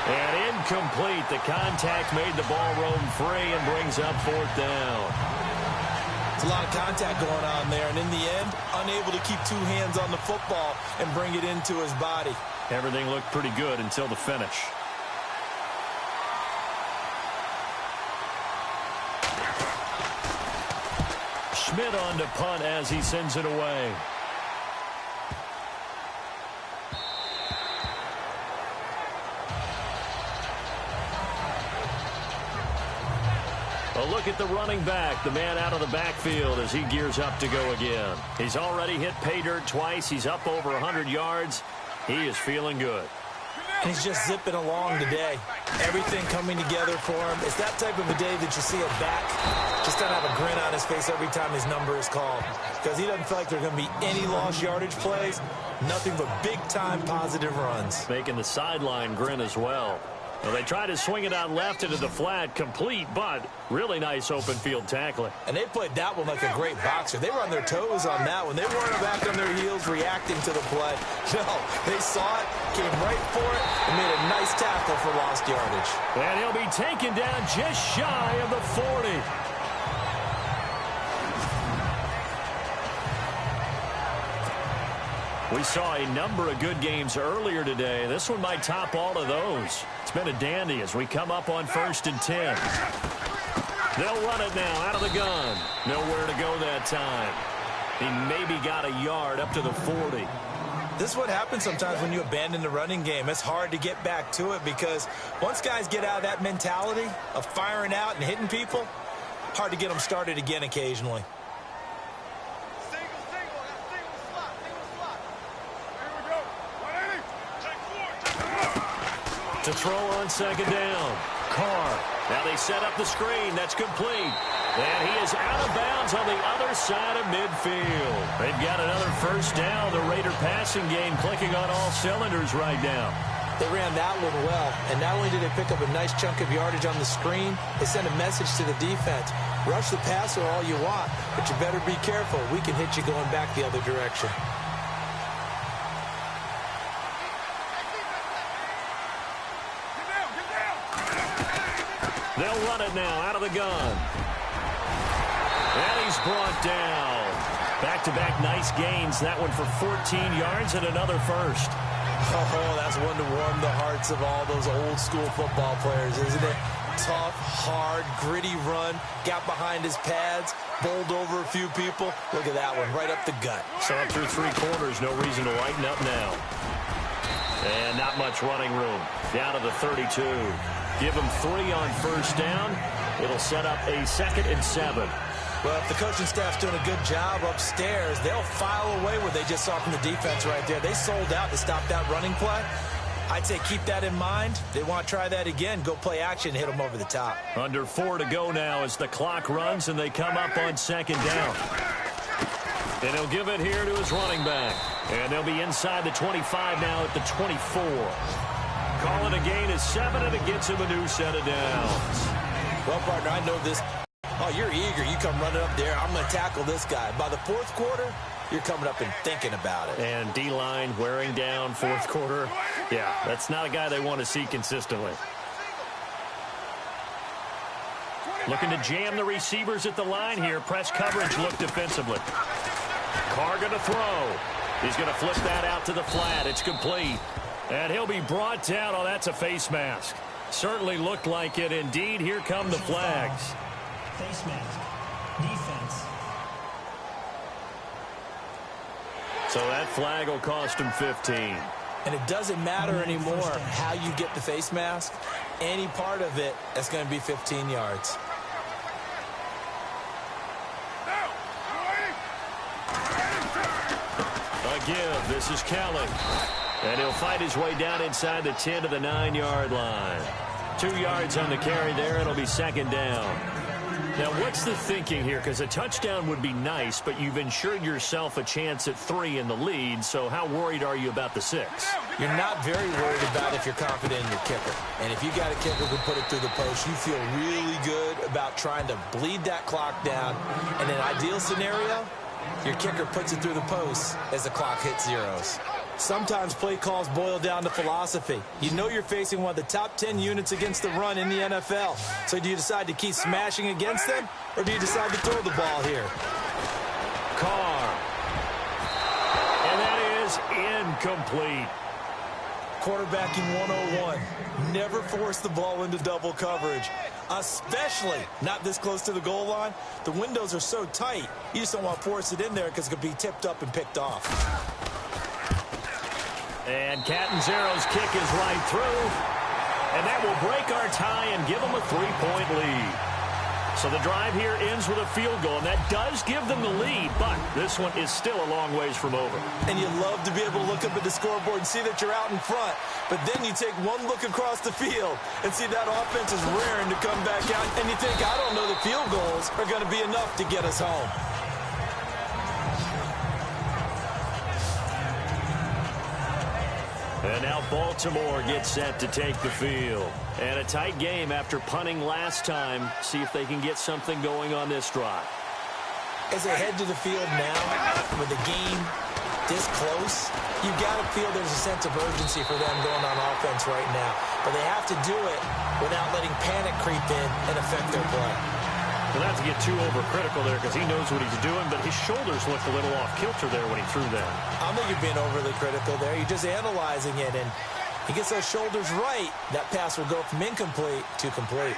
And incomplete. The contact made the ball roam free and brings up 4th down. It's a lot of contact going on there, and in the end, unable to keep 2 hands on the football and bring it into his body. Everything looked pretty good until the finish. Schmidt on to punt as he sends it away. A look at the running back, the man out of the backfield as he gears up to go again. He's already hit pay dirt twice. He's up over 100 yards. He is feeling good. He's just zipping along today. Everything coming together for him. It's that type of a day that you see a back just don't have a grin on his face every time his number is called. Because he doesn't feel like there are going to be any lost yardage plays. Nothing but big-time positive runs. Making the sideline grin as well. Well, they try to swing it out left into the flat, complete, but really nice open field tackling. And they played that one like a great boxer. They were on their toes on that one. They weren't back on their heels reacting to the play. No, they saw it, came right for it, and made a nice tackle for lost yardage. And he'll be taken down just shy of the 40. We saw a number of good games earlier today. This one might top all of those. It's been a dandy as we come up on 1st and 10. They'll run it now out of the gun. Nowhere to go that time. He maybe got a yard up to the 40. This is what happens sometimes when you abandon the running game. It's hard to get back to it because once guys get out of that mentality of firing out and hitting people, hard to get them started again occasionally. To throw on 2nd down. Carr. Now they set up the screen. That's complete. And he is out of bounds on the other side of midfield. They've got another 1st down. The Raider passing game clicking on all cylinders right now. They ran that one well, and not only did they pick up a nice chunk of yardage on the screen, they sent a message to the defense. Rush the passer all you want, but you better be careful. We can hit you going back the other direction. They'll run it now out of the gun. And he's brought down. Back-to-back nice gains. That one for 14 yards and another 1st. Oh, that's one to warm the hearts of all those old-school football players, isn't it? Tough, hard, gritty run. Got behind his pads, bowled over a few people. Look at that one, right up the gut. So up through 3 quarters, no reason to lighten up now. And not much running room. Down to the 32. Give him 3 on 1st down. It'll set up a 2nd and 7. Well, if the coaching staff's doing a good job upstairs, they'll file away what they just saw from the defense right there. They sold out to stop that running play. I'd say keep that in mind. They want to try that again. Go play action, hit them over the top. Under 4 to go now as the clock runs and they come up on 2nd down. And he'll give it here to his running back. And they'll be inside the 25 now at the 24. Calling a gain of 7, and it gets him a new set of downs. Well, partner, I know this. Oh, you're eager. You come running up there. I'm going to tackle this guy. By the 4th quarter, you're coming up and thinking about it. And D-line wearing down 4th quarter. Yeah, that's not a guy they want to see consistently. Looking to jam the receivers at the line here. Press coverage look defensively. Carr going to throw. He's going to flip that out to the flat. It's complete. And he'll be brought down. Oh, that's a face mask. Certainly looked like it. Indeed, here come the flags. Face mask. Defense. So that flag will cost him 15. And it doesn't matter anymore how you get the face mask. Any part of it, that's going to be 15 yards. A give. This is Kelly. And he'll fight his way down inside the 10 to the 9-yard line. 2 yards on the carry there. It'll be 2nd down. Now, what's the thinking here? Because a touchdown would be nice, but you've ensured yourself a chance at 3 in the lead. So how worried are you about the 6? You're not very worried about if you're confident in your kicker. And if you got a kicker who put it through the post, you feel really good about trying to bleed that clock down. In an ideal scenario, your kicker puts it through the post as the clock hits zeros. Sometimes play calls boil down to philosophy. You know you're facing one of the top 10 units against the run in the NFL. So do you decide to keep smashing against them, or do you decide to throw the ball here? Carr. And that is incomplete. Quarterbacking 101. Never force the ball into double coverage, especially not this close to the goal line. The windows are so tight, you just don't want to force it in there because it could be tipped up and picked off. And Catanzaro's kick is right through. And that will break our tie and give them a 3-point lead. So the drive here ends with a field goal, and that does give them the lead, but this one is still a long ways from over. And you love to be able to look up at the scoreboard and see that you're out in front, but then you take one look across the field and see that offense is raring to come back out, and you think, I don't know that field goals are going to be enough to get us home. And now Baltimore gets set to take the field. And a tight game after punting last time. See if they can get something going on this drive. As they head to the field now, with the game this close, you've got to feel there's a sense of urgency for them going on offense right now. But they have to do it without letting panic creep in and affect their play. Well, not to get too overcritical there because he knows what he's doing, but his shoulders looked a little off kilter there when he threw that. I don't think you're being overly critical there. You're just analyzing it, and he gets those shoulders right. That pass will go from incomplete to complete.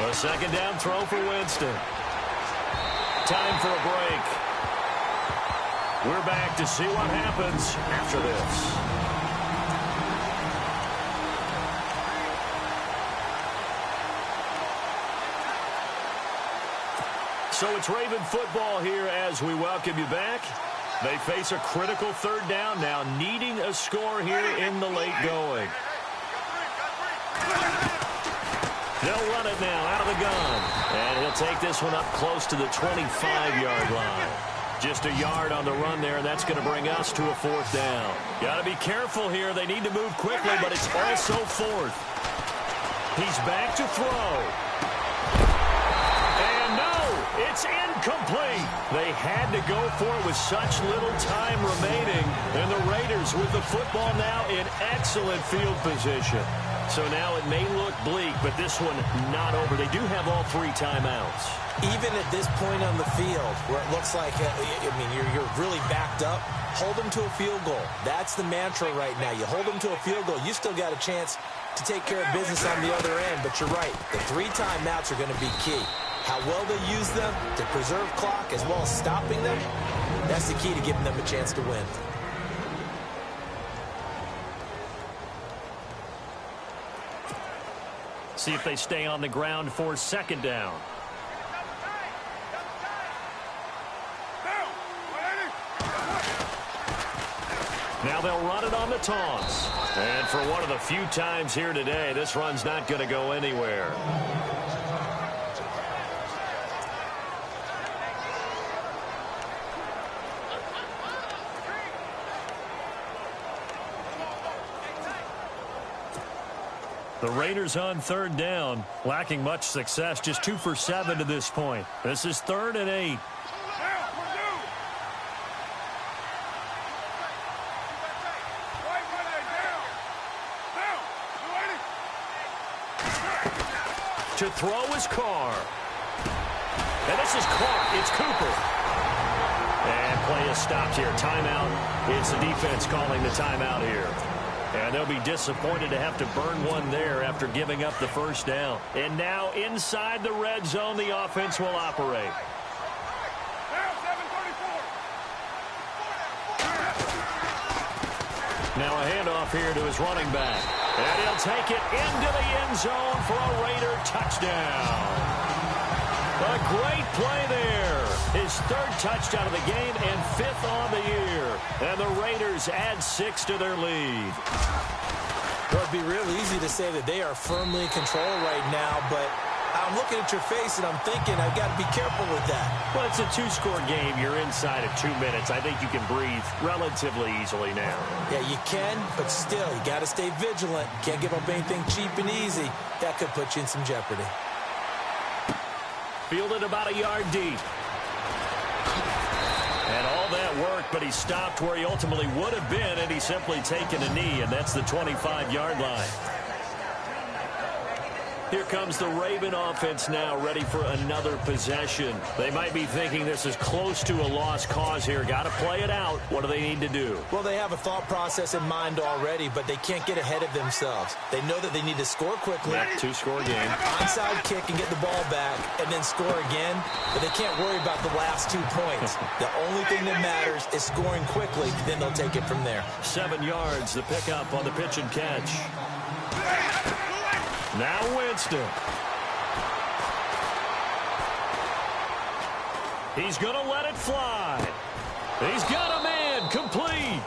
A second down throw for Winston. Time for a break. We're back to see what happens after this. So it's Raven football here as we welcome you back. They face a critical third down now, needing a score here in the late going. They'll run it now out of the gun. And he'll take this one up close to the 25-yard line. Just a yard on the run there, and that's going to bring us to a fourth down. Got to be careful here. They need to move quickly, but it's also fourth. He's back to throw. And no, it's incomplete. They had to go for it with such little time remaining. And the Raiders with the football now in excellent field position. So now it may look bleak, but this one not over. They do have all 3 timeouts. Even at this point on the field, where it looks like, you're really backed up, hold them to a field goal. That's the mantra right now. You hold them to a field goal, you still got a chance to take care of business on the other end. But you're right, the 3 timeouts are going to be key. How well they use them to preserve clock as well as stopping them, that's the key to giving them a chance to win. See if they stay on the ground for second down. Now they'll run it on the toss. And for one of the few times here today, this run's not going to go anywhere. The Raiders on third down, lacking much success, just 2 for 7 to this point. This is 3rd and 8. To throw is Carr. And this is Clark. It's Cooper. And play is stopped here. Timeout. It's the defense calling the timeout here. And they'll be disappointed to have to burn one there after giving up the first down. And now inside the red zone, the offense will operate. Now a handoff here to his running back. And he'll take it into the end zone for a Raider touchdown. A great play there. His 3rd touchdown of the game and 5th on the year. And the Raiders add 6 to their lead. Well, it'd be real easy to say that they are firmly in control right now, but I'm looking at your face and I'm thinking I've got to be careful with that. Well, it's a 2-score game. You're inside of 2 minutes. I think you can breathe relatively easily now. Yeah, you can, but still, you got to stay vigilant. Can't give up anything cheap and easy. That could put you in some jeopardy. Fielded about a yard deep. And all that work, but he stopped where he ultimately would have been, and he's simply taken a knee, and that's the 25-yard line. Here comes the Raven offense now, ready for another possession. They might be thinking this is close to a lost cause here. Got to play it out. What do they need to do? Well, they have a thought process in mind already, but they can't get ahead of themselves. They know that they need to score quickly. Yeah, 2-score game. Onside kick and get the ball back, and then score again. But they can't worry about the last 2 points. The only thing that matters is scoring quickly, then they'll take it from there. 7 yards, the pickup on the pitch and catch. Now Winston. He's going to let it fly. He's got a man complete.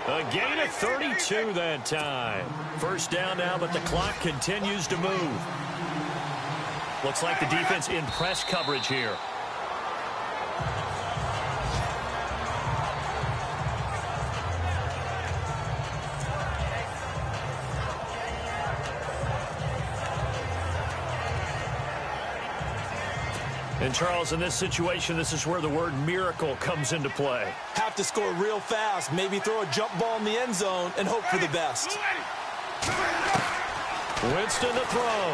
A gain of 32 that time. First down now, but the clock continues to move. Looks like the defense in press coverage here. And, Charles, in this situation, this is where the word miracle comes into play. Have to score real fast, maybe throw a jump ball in the end zone and hope for the best. Winston to throw.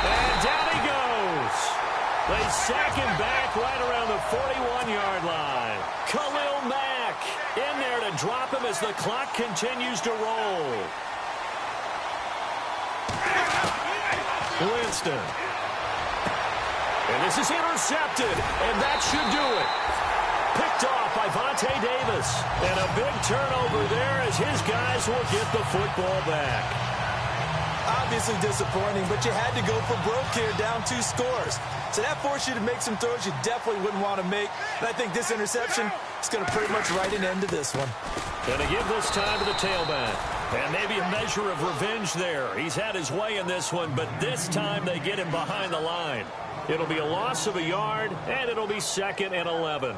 And down he goes. They sack him back right around the 41-yard line. Khalil Mack in there to drop him as the clock continues to roll. Winston. And this is intercepted, and that should do it. Picked off by Vontae Davis. And a big turnover there as his guys will get the football back. Obviously disappointing, but you had to go for broke here, down 2 scores. So that forced you to make some throws you definitely wouldn't want to make. And I think this interception is going to pretty much write an end to this one. Going to give this time to the tailback. And maybe a measure of revenge there. He's had his way in this one, but this time they get him behind the line. It'll be a loss of a yard, and it'll be 2nd and 11.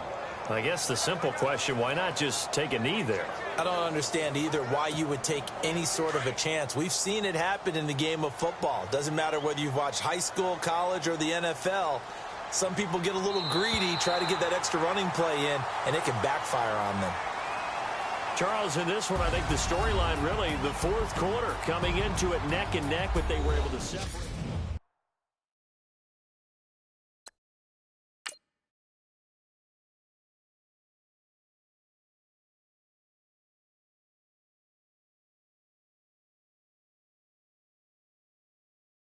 I guess the simple question, why not just take a knee there? I don't understand either why you would take any sort of a chance. We've seen it happen in the game of football. Doesn't matter whether you've watched high school, college, or the NFL. Some people get a little greedy, try to get that extra running play in, and it can backfire on them. Charles, in this one, I think the storyline really, the 4th quarter, coming into it neck and neck, but they were able to separate.